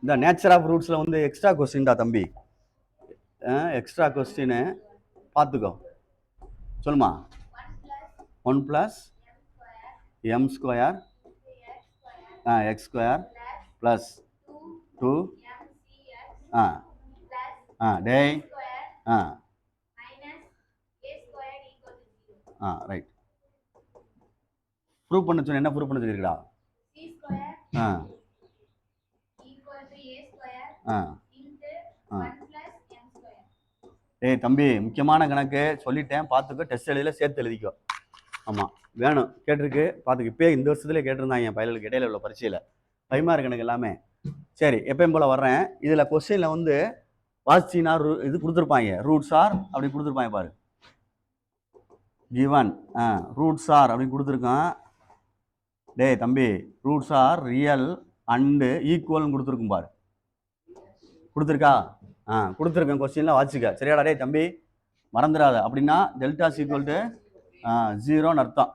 இந்த nature of ரூட்ஸில் வந்து extra கொஸ்டின்டா தம்பி. எக்ஸ்ட்ரா கொஸ்டின்னு பார்த்துக்கோ. சொல்லுமா. 1 + m² x² + 2 டேய் ரைட். ப்ரூவ் பண்ண சொன்ன. என்ன ப்ரூவ் பண்ண சொல்லிருக்கடா? ஏய் தம்பி, முக்கியமான கணக்கு சொல்லிட்டேன், பார்த்துக்கோ. டெஸ்ட் எழுதியில் சேர்த்து எழுதிக்கோ. ஆமாம், வேணும், கேட்டிருக்கு, பார்த்துக்கு. இப்போ இந்த வருஷத்துலேயே கேட்டிருந்தாங்க பையலுக்கு இடையில உள்ள பரீட்சையில் 5 மார்க் கணக்கு எல்லாமே. சரி, எப்பயும் போல் வர்றேன். இதில் கொஸ்டினில் வந்து வாசிச்சின்னா இது கொடுத்துருப்பாங்க, ரூட்ஸ் ஆர் அப்படி கொடுத்துருப்பாங்க பாரு. கிவன் ரூட்ஸ் ஆர் அப்படின்னு கொடுத்துருக்கான். டேய் தம்பி, ரூட்ஸ் ஆர் ரியல் அண்டு ஈக்குவல்னு கொடுத்துருக்கும் பாரு. கொடுத்துருக்கா? கொடுத்துருக்கேன். கொஸ்டின்லாம் வாசிக்க. சரியாடா? டே தம்பி, மறந்துடாத. அப்படின்னா டெல்டா = 0ன்னு அர்த்தம்.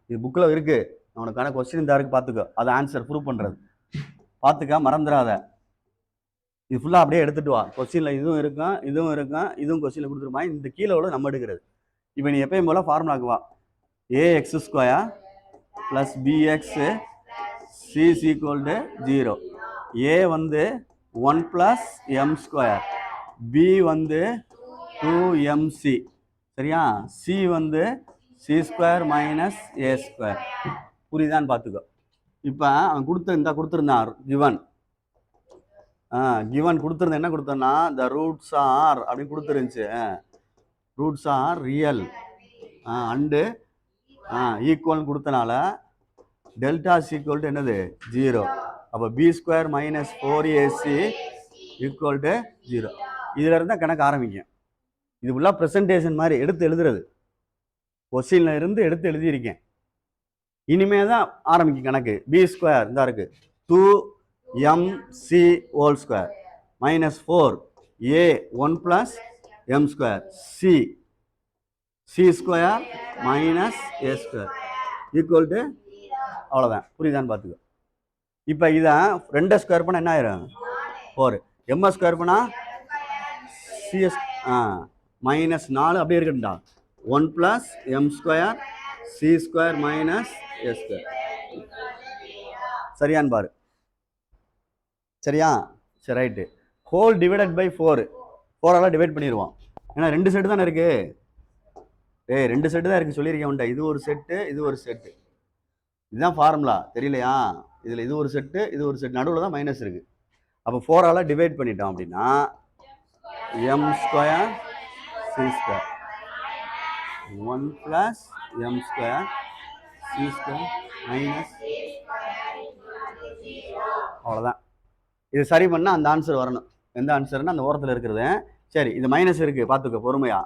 இது புக்கில் இருக்குது. அவனுக்கான கொஸ்டின் இந்த இருக்கு, பார்த்துக்கோ. அதை ஆன்சர் ப்ரூவ் பண்ணுறது பார்த்துக்க, மறந்துடாத. இது ஃபுல்லாக அப்படியே எடுத்துகிட்டு வா. கொஸ்டினில் இதுவும் இருக்கும், இதுவும் இருக்கும், இதுவும் கொஸ்டினில் கொடுத்துருப்பாங்க. இந்த கீழே உள்ள நம்ம எடுக்கிறது. இப்போ நீ எப்பயும் போல் ஃபார்முலாக்கு வா. ax² + bx c = 0. a வந்து 1 + m², b வந்து 2mc. சரியா? c வந்து c² - a². புரியுதான்னு பார்த்துக்கோ. இப்போ அவன் கொடுத்துருந்தான் கிவன். கிவன் கொடுத்துருந்தேன். என்ன கொடுத்தோன்னா த ரூட்ஸ் ஆர் அப்படின்னு கொடுத்துருந்துச்சு. ரூட்ஸ் ஆர் ரியல் அண்டு ஈக்குவல்னு கொடுத்தனால டெல்டா = என்னது? 0. அப்போ b² - 4ac = 0. இதில் இருந்தால் கணக்கு ஆரம்பிக்கும். இது ஃபுல்லாக ப்ரெசன்டேஷன் மாதிரி எடுத்து எழுதுறது. கொஸ்டின்ல இருந்து எடுத்து எழுதியிருக்கேன். இனிமே தான் ஆரம்பிக்கும் கணக்கு. b² இந்த இருக்கு 2mc² - 4a 1 + m² c² - a² அவ்வளோதான். புரியுதான்னு பார்த்துக்கோ. இப்போ இதான் 2 ஸ்கொயர் பண்ணால் என்ன ஆயிரும்? 4. m² பண்ணால் cs -4 அப்படியே இருக்குண்டா. 1 + m² c² - a². சரியான்னு பாரு. சரியா? சரி, ரைட்டு. Whole divided by 4. 4ஆல் டிவைட் பண்ணிடுவோம். ஏன்னா 2 செட்டு தானே இருக்கு. 2 செட்டு தான் இருக்கு சொல்லியிருக்கேன் உண்டா. இது ஒரு செட்டு, இது ஒரு செட்டு. இதுதான் ஃபார்முலா. தெரியலையா? இதில் இது ஒரு செட்டு, இது ஒரு செட், நடுவில் தான் மைனஸ் இருக்கு. அப்போ 4ஆல் டிவைட் பண்ணிட்டோம் அப்படின்னா m² c² 1 + m² c² - அவ்வளோதான். இது சரி பண்ணால் அந்த ஆன்சர் வரணும். எந்த ஆன்சர்னா அந்த ஓரத்தில் இருக்கிறது. சரி, இது மைனஸ் இருக்குது, பார்த்துக்கோ பொறுமையா.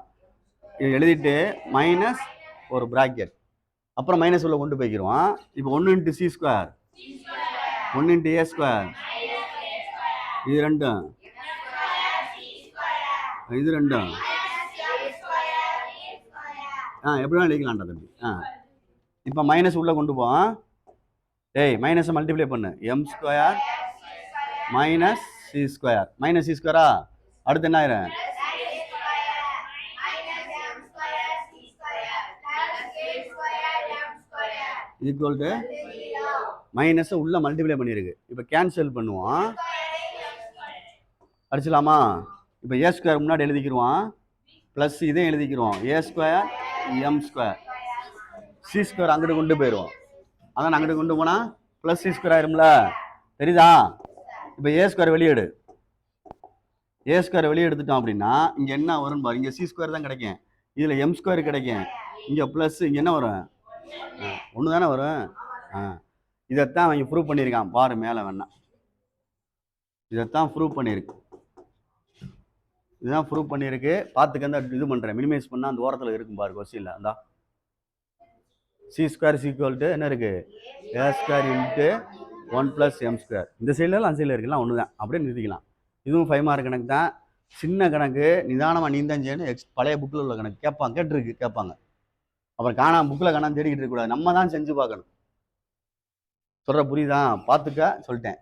இது எழுதிட்டு மைனஸ் ஒரு ப்ராக்கெட், அப்புறம் மைனஸ் உள்ள கொண்டு போய்க்கிடுவோம். இப்போ 1 × c², 1 × a², இது ரெண்டும், இது ரெண்டும் எப்படிலாம் எழுதிக்கலாம்டா தம்பி. இப்போ மைனஸ் உள்ள கொண்டு போவோம். டேய், மைனஸை மல்டிப்ளை பண்ணு. m² - c² -c². அடுத்து என்ன ஆயிரும்? = மைனஸை உள்ள மல்டிப்ளை பண்ணியிருக்கு. இப்போ கேன்சல் பண்ணுவோம். அடிச்சலாமா? இப்போ a² முன்னாடி எழுதிக்கிடுவோம், ப்ளஸ் இதையும் எழுதிக்கிடுவோம். a² m² c² அங்கிட்டு கொண்டு போயிடுவோம். அதான் அங்கிட்டு கொண்டு போனால் ப்ளஸ் c² ஆயிரும்ல. தெரியுதா? இப்போ a² வெளியெடு. a² வெளியே எடுத்துட்டோம் அப்படின்னா இங்கே என்ன வரும்னு பாரு. இங்கே c² தான் கிடைக்கும், இதில் m² கிடைக்கும். இங்கே ப்ளஸ், இங்கே என்ன வரும்? 1 தானே வரும். இதைத்தான் அவங்க ப்ரூவ் பண்ணியிருக்கான் பாரு. மேலே வேணா இதைத்தான் ப்ரூவ் பண்ணியிருக்கு. இதுதான் ப்ரூவ் பண்ணியிருக்கு. பார்த்துக்க. அந்த இது பண்ணுறேன், மினிமைஸ் பண்ணால் அந்த ஓரத்தில் இருக்கும் பாரு கொஸ்டினில். அந்த c² என்ன இருக்குது? a² × 1 + m². இந்த சைடில் அந்த சைடில் இருக்குலாம் ஒன்று தான். அப்படியே நிறுத்திக்கலாம். இதுவும் 5 மார்க் கணக்கு தான். சின்ன கணக்கு, நிதானமாக நீந்தான் செய்யணும். பழைய புக்கில் உள்ள கணக்கு கேட்பாங்க. அப்புறம் புக்கில் காணாமல் தேடிக்கிட்டு இருக்கக்கூடாது. நம்ம தான் செஞ்சு பார்க்கணும். சொல்கிற புரியுதா? பார்த்துக்க சொல்லிட்டேன்.